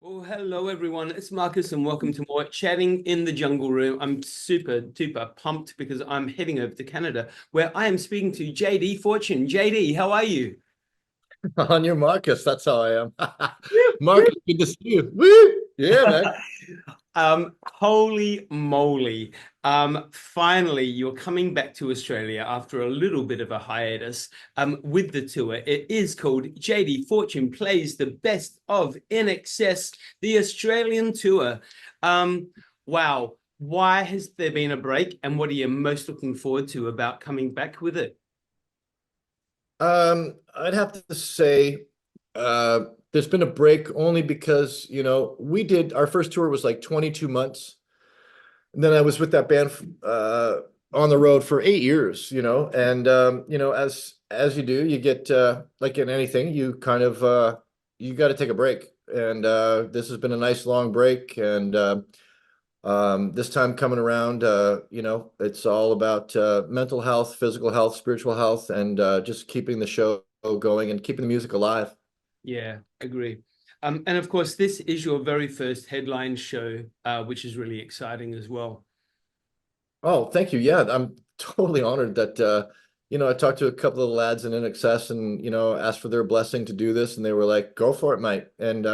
Oh, hello everyone. It's Markus and welcome to more Chatting in the Jungle Room. I'm super duper pumped because I'm heading over to Canada where I am speaking to JD Fortune. JD, how are you? On your Marcus, that's how I am. Marcus, good to see you. Woo! Yeah, man. Holy moly. Finally, you're coming back to Australia after a little bit of a hiatus with the tour. It is called JD Fortune Plays the Best of INXS, the Australian tour. Wow. Why has there been a break and what are you most looking forward to about coming back with it? I'd have to say there's been a break only because, we did our first tour was like 22 months. And then I was with that band on the road for 8 years, and as you do, you get like in anything, you kind of you got to take a break. And this has been a nice long break, and this time coming around, it's all about mental health, physical health, spiritual health, and just keeping the show going and keeping the music alive. Yeah, agree. And of course, this is your very first headline show, which is really exciting as well. Oh, thank you. Yeah, I'm totally honored that I talked to a couple of the lads in INXS and asked for their blessing to do this, and they were like, "Go for it, mate." And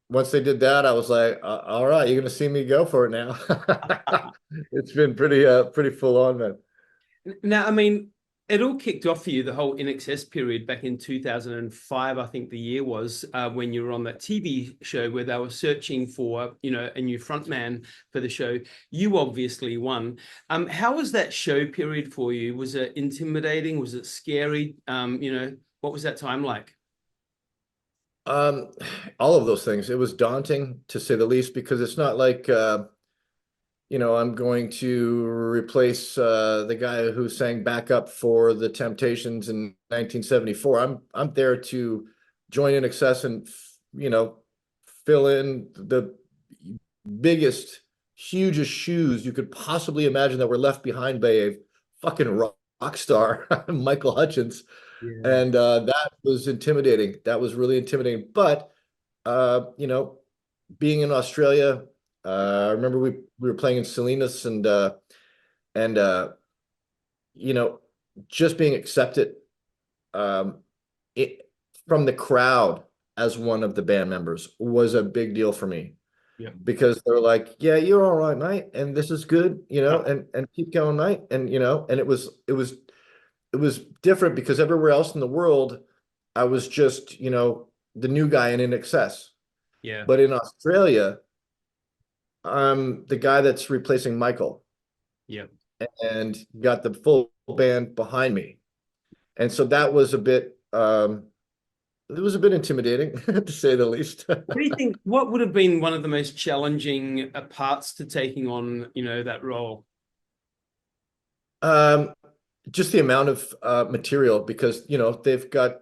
once they did that, I was like, "All right, you're gonna see me go for it now." It's been pretty full on, man. Now, I mean, it all kicked off for you, the whole INXS period back in 2005, I think the year was, when you were on that TV show where they were searching for, a new frontman for the show. You obviously won. How was that show period for you? Was it intimidating? Was it scary? What was that time like? Um, all of those things. It was daunting to say the least because it's not like I'm going to replace the guy who sang backup for the Temptations in 1974. I'm there to join in excess and fill in the biggest, hugest shoes you could possibly imagine that were left behind by a fucking rock star, Michael Hutchence. Yeah. And that was intimidating. That was really intimidating. But being in Australia, I remember we were playing in Salinas and you know, just being accepted um, it, from the crowd as one of the band members was a big deal for me Yeah. because they're like, "Yeah, you're all right, mate, and this is good, and keep going, mate." And and it was different because everywhere else in the world, I was just the new guy in INXS, Yeah. but in Australia, I'm the guy that's replacing Michael Yeah. and got the full band behind me. And so that was a bit it was a bit intimidating to say the least. What do you think? What would have been one of the most challenging parts to taking on, that role? um just the amount of material because they've got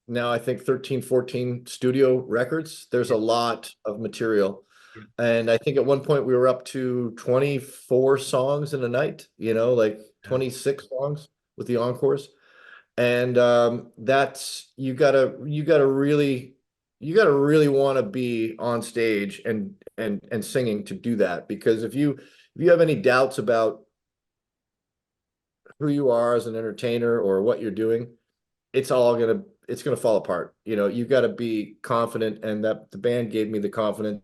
now I think 13, 14 studio records. There's Yeah. a lot of material. Yeah. And I think at one point we were up to 24 songs in a night, like 26 songs with the encores. And that's you gotta really want to be on stage and singing to do that because if you have any doubts about who you are as an entertainer or what you're doing, it's gonna fall apart. You got to be confident, and that the band gave me the confidence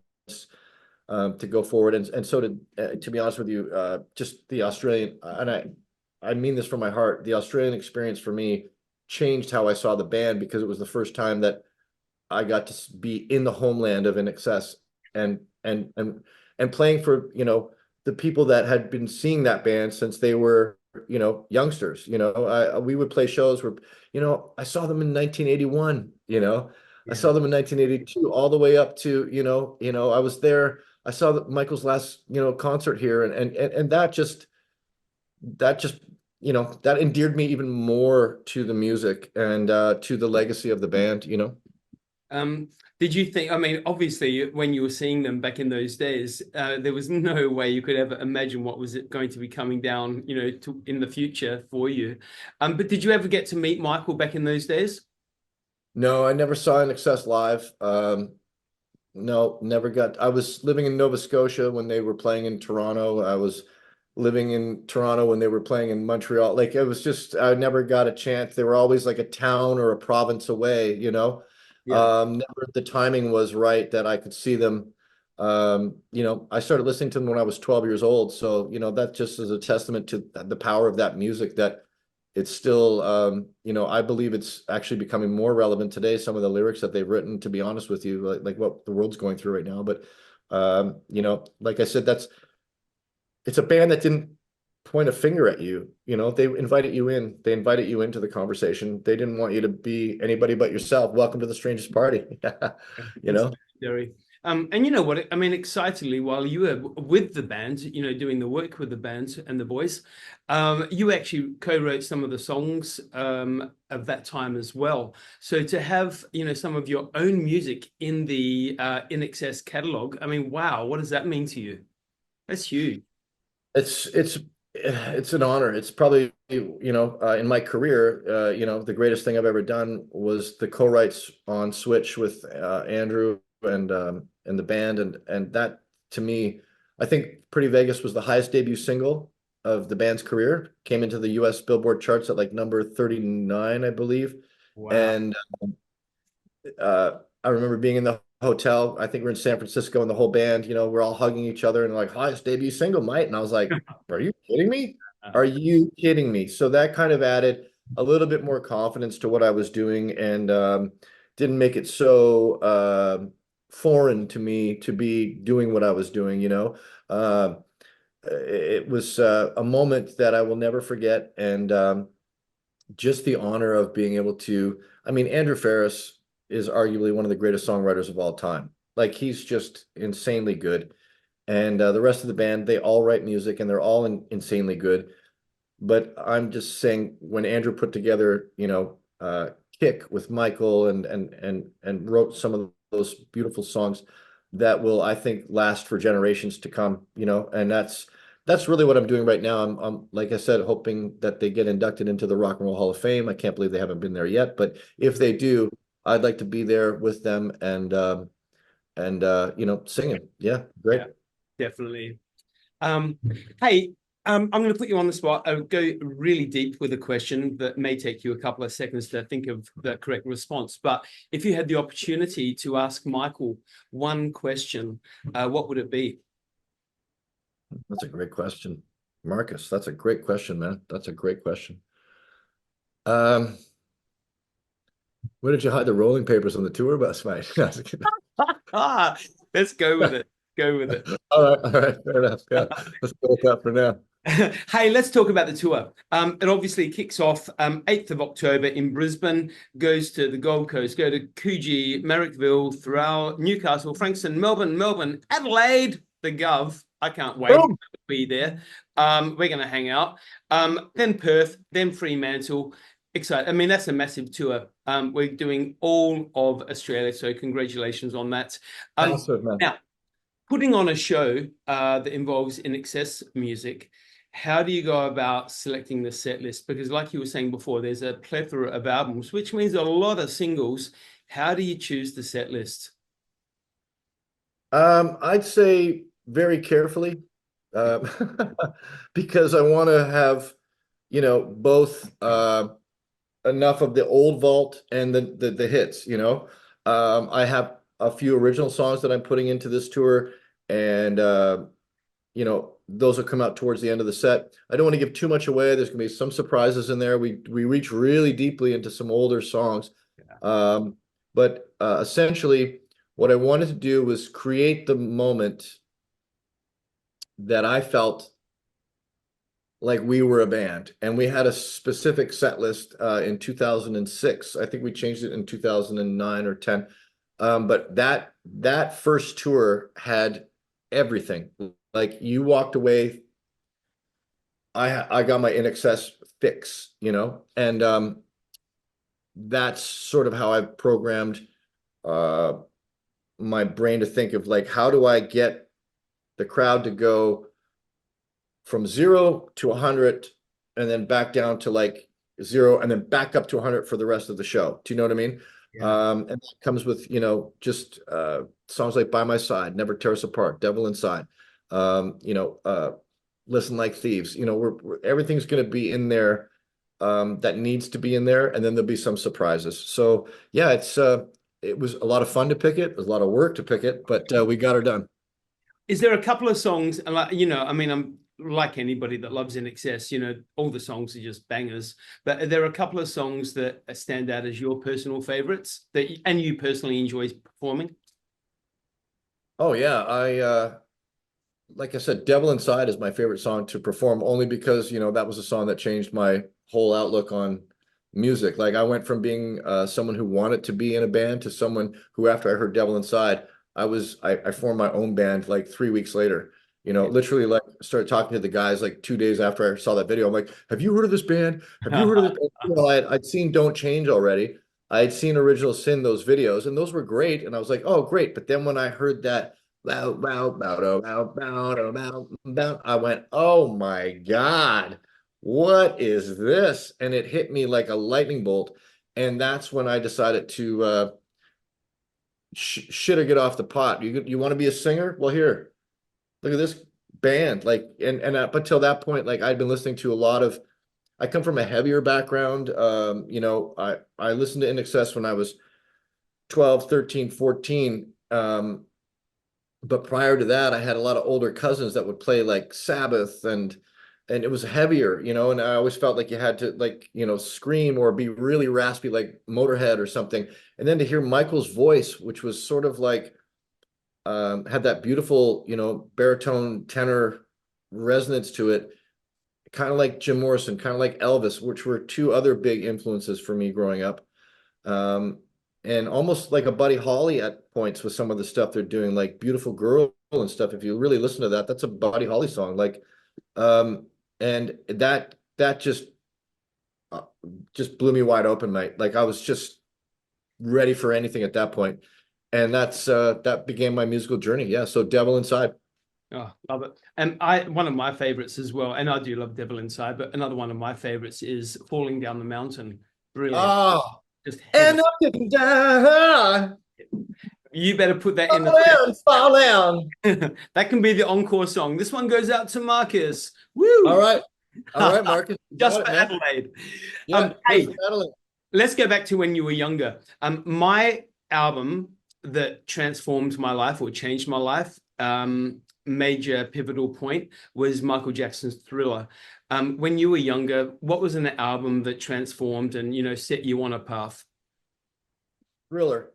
to go forward, and so did to be honest with you, just the Australian, and I mean this from my heart. The Australian experience for me changed how I saw the band because it was the first time that I got to be in the homeland of INXS and and and and playing for the people that had been seeing that band since they were youngsters. We would play shows where I saw them in 1981. I Yeah. saw them in 1982 all the way up to I was there. I saw Michael's last concert here, and that just that endeared me even more to the music and to the legacy of the band. Um, did you think, I mean, obviously, when you were seeing them back in those days, there was no way you could ever imagine what was it going to be coming down, in the future for you. But did you ever get to meet Michael back in those days? No, I never saw INXS live. no, never got. I was living in Nova Scotia when they were playing in Toronto. I was living in Toronto when they were playing in Montreal. Like it was just, I never got a chance. They were always like a town or a province away, you know. Yeah. Never the timing was right that I could see them. You know, I started listening to them when I was 12 years old. So, you know, that just is a testament to the power of that music that it's still, you know, I believe it's actually becoming more relevant today. Some of the lyrics that they've written, to be honest with you, like what the world's going through right now. But, you know, like I said, it's a band that didn't point a finger at you. You know, they invited you in. They invited you into the conversation. They didn't want you to be anybody but yourself. Welcome to the strangest party. You It's know? legendary. And you know what? I mean, excitedly, while you were with the band, you know, doing the work with the band and the boys, you actually co-wrote some of the songs of that time as well. So to have, you know, some of your own music in the INXS catalog, I mean, wow, what does that mean to you? That's huge. It's an honor. It's probably, you know, in my career, you know, the greatest thing I've ever done was the co-writes on Switch with Andrew and the band, and that to me, I think Pretty Vegas was the highest debut single of the band's career. Came into the U.S. Billboard charts at like number 39, I believe, Wow. and I remember being in the hotel. I think we're in San Francisco, and the whole band, you know, we're all hugging each other and like, highest debut single, mate. And I was like, are you kidding me? Are you kidding me? So that kind of added a little bit more confidence to what I was doing, and didn't make it so foreign to me to be doing what I was doing, you know. It was a moment that I will never forget, and just the honor of being able to, I mean, Andrew Ferris is arguably one of the greatest songwriters of all time. Like he's just insanely good. And the rest of the band, they all write music and they're all insanely good. But I'm just saying when Andrew put together, you know, Kick with Michael and wrote some of those beautiful songs that will, I think, last for generations to come, you know, and that's really what I'm doing right now. I'm like I said, hoping that they get inducted into the Rock and Roll Hall of Fame. I can't believe they haven't been there yet, but if they do, I'd like to be there with them and you know, singing. Yeah, great. Yeah, definitely. Um, hey, I'm going to put you on the spot. I'll go really deep with a question that may take you a couple of seconds to think of the correct response. But if you had the opportunity to ask Michael one question, what would it be? That's a great question. Markus, that's a great question, man. That's a great question. Um, where did you hide the rolling papers on the tour bus, mate? Ah, let's go with it. Go with it. All right, fair enough. Yeah, let's go with that for now. Hey, let's talk about the tour. It obviously kicks off 8th of October in Brisbane, goes to the Gold Coast, go to Coogee, Marrickville, Thurrow, Newcastle, Frankston, Melbourne, Adelaide, the Gov. I can't wait. Boom. To be there. We're going to hang out. Then Perth, then Fremantle. Excited. I mean, that's a massive tour. We're doing all of Australia, so congratulations on that. Massive, man. Now, putting on a show that involves INXS music, how do you go about selecting the set list? Because like you were saying before, there's a plethora of albums, which means a lot of singles. How do you choose the set list? I'd say very carefully, um, because I want to have, you know, both enough of the old vault and the hits, you know. I have a few original songs that I'm putting into this tour, and you know, those will come out towards the end of the set. I don't want to give too much away. There's going to be some surprises in there. We reach really deeply into some older songs. But essentially, what I wanted to do was create the moment that I felt like we were a band, and we had a specific set list in 2006. I think we changed it in 2009 or 10. But that first tour had everything. Like you walked away, I got my INXS fix, you know, and that's sort of how I've programmed my brain to think of like, how do I get the crowd to go from 0 to 100 and then back down to like 0 and then back up to 100 for the rest of the show. Do you know what I mean? Yeah. And that comes with, just songs like By My Side, Never Tear Us Apart, Devil Inside, um, you know, uh, Listen Like Thieves. Everything's going to be in there that needs to be in there, and then there'll be some surprises. So yeah, it was a lot of fun to pick it. It was a lot of work to pick it, but we got her done. Is there a couple of songs, like, I mean, I'm like anybody that loves INXS, all the songs are just bangers, but are there a couple of songs that stand out as your personal favorites and you personally enjoy performing? Oh yeah, I like I said, Devil Inside is my favorite song to perform only because, that was a song that changed my whole outlook on music. Like I went from being someone who wanted to be in a band to someone who, after I heard Devil Inside, I formed my own band like 3 weeks later. Literally like started talking to the guys like 2 days after I saw that video. I'm like, have you heard of this band? Have you heard of this band? I'd seen Don't Change already. I'd seen Original Sin, those videos, and those were great. And I was like, oh, great. But then when I heard that bow, bow, bow, bow, bow, bow, bow, bow, I went, oh my God, what is this? And it hit me like a lightning bolt. And that's when I decided to shit or get off the pot. You want to be a singer? Well, here, look at this band. Like, and up until that point, like I'd been listening to a lot of, I come from a heavier background. I listened to INXS when I was 12, 13, 14. But prior to that, I had a lot of older cousins that would play like Sabbath, and it was heavier, and I always felt like you had to like, scream or be really raspy like Motorhead or something. And then to hear Michael's voice, which was sort of like had that beautiful, baritone tenor resonance to it, kind of like Jim Morrison, kind of like Elvis, which were two other big influences for me growing up. Um, and almost like a Buddy Holly at points with some of the stuff they're doing, like Beautiful Girl and stuff. If you really listen to that, that's a Buddy Holly song. Like, and that just blew me wide open, mate. Like I was just ready for anything at that point. And that began my musical journey. Yeah. So Devil Inside. Oh, love it. And one of my favorites as well, and I do love Devil Inside, but another one of my favorites is Falling Down the Mountain. Brilliant. Oh, Just and heavy. up and down, You better put that in fall down, fall down. the that can be the encore song. This one goes out to Marcus. Woo! All right. All right, Marcus. You Just got for it, man. Adelaide. Yeah, Hey, just Adelaide. let's go back to when you were younger. My album that transformed my life or changed my life, major pivotal point, was Michael Jackson's Thriller. When you were younger, what was an album that transformed and set you on a path? Thriller.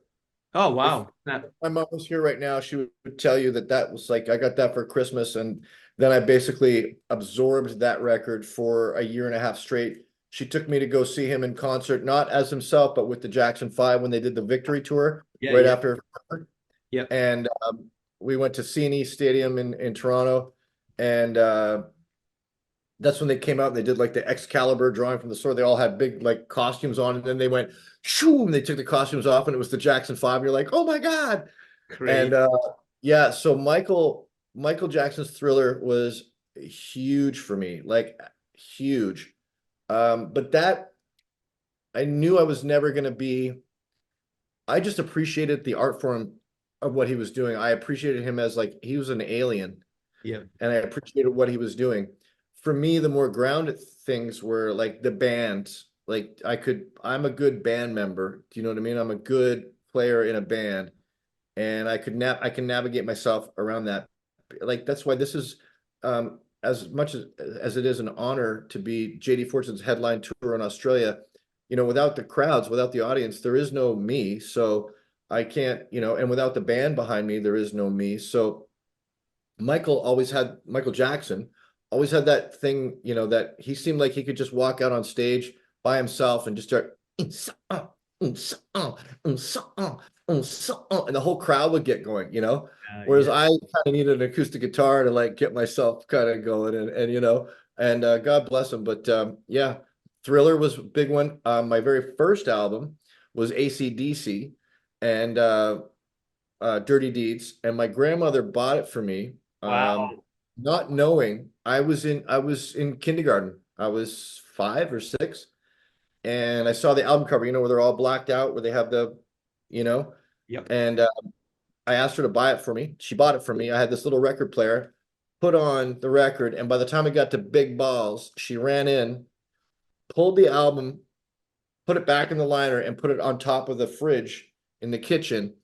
Oh If wow. That- my mom was here right now, she would tell you that was like, I got that for Christmas. And then I basically absorbed that record for a year and a half straight. She took me to go see him in concert, not as himself, but with the Jackson 5 when they did the Victory Tour yeah, right yeah, after. yeah. And we went to CNE Stadium in Toronto. And that's when they came out and they did like the Excalibur drawing from the sword. They all had big like costumes on, and then they went shoo, and they took the costumes off, and it was the Jackson 5. And you're like, oh my God. Great. And yeah, so Michael Jackson's Thriller was huge for me, like huge. But that I knew I was never gonna be. I just appreciated the art form of what he was doing. I appreciated him as like he was an alien, Yeah. and I appreciated what he was doing. For me, the more grounded things were like the bands. Like I'm a good band member. Do you know what I mean? I'm a good player in a band, and I can navigate myself around that. Like that's why this is as much as it is an honor to be JD Fortune's headline tour in Australia. Without the crowds, without the audience, there is no me. So I can't, and without the band behind me, there is no me. So Michael Jackson always had that thing, that he seemed like he could just walk out on stage by himself and just start, and the whole crowd would get going. Whereas Yeah. I kind of needed an acoustic guitar to like get myself kind of going, and God bless him. But yeah, Thriller was a big one. My very first album was AC/DC and Dirty Deeds, and my grandmother bought it for me. Wow. Not knowing I was in kindergarten. I was 5 or 6, and I saw the album cover, where they're all blacked out, where they have the you know? Yep. And I asked her to buy it for me. She bought it for me. I had this little record player, put on the record, and by the time it got to Big Balls, she ran in, pulled the album, put it back in the liner, and put it on top of the fridge in the kitchen.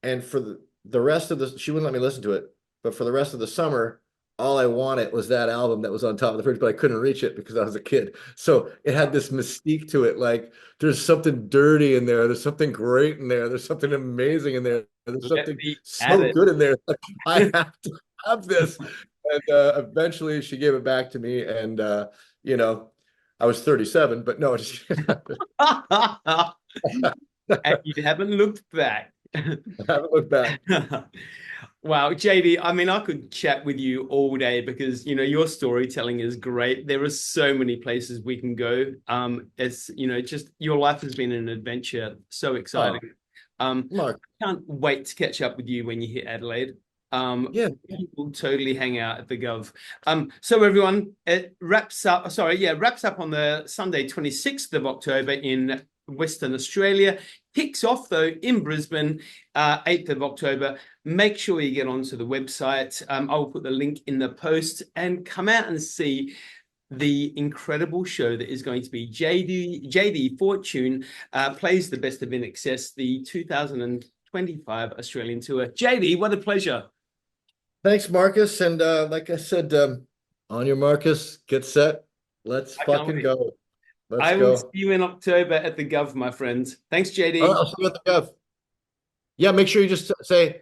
And for the rest of the, she wouldn't let me listen to it, but for the rest of the summer, all I wanted was that album that was on top of the fridge, but I couldn't reach it because I was a kid. So it had this mystique to it. Like there's something dirty in there. There's something great in there. There's something amazing in there. There's Let something me add so it. good in there. Like, I have to have this. And eventually she gave it back to me. And, you know, I was 37, but no, just, And you haven't looked back. I haven't looked back. Wow, JD, I mean, I could chat with you all day because, your storytelling is great. There are so many places we can go. It's, just your life has been an adventure. So exciting. Mark. Can't wait to catch up with you when you hit Adelaide. Yeah. We'll totally hang out at the Gov. So everyone, it wraps up on the Sunday, 26th of October in Western Australia. Kicks off though in Brisbane, 8th of October. Make sure you get onto the website. I'll put the link in the post and come out and see the incredible show that is going to be JD Fortune plays the best of INXS, the 2025 Australian tour. JD, what a pleasure. Thanks, Marcus. And like I said, on your Marcus, get set. Let's fucking go. Let's I will go. see you in October at the Gov, my friend. Thanks, JD. All right, I'll see you at the Gov. Yeah, make sure you just say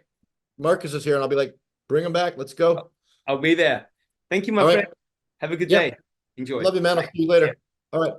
Marcus is here, and I'll be like, bring him back. Let's go. I'll be there. Thank you, my All friend. right. Have a good Yeah. day. Enjoy. Love you, man. I'll see you later. All right.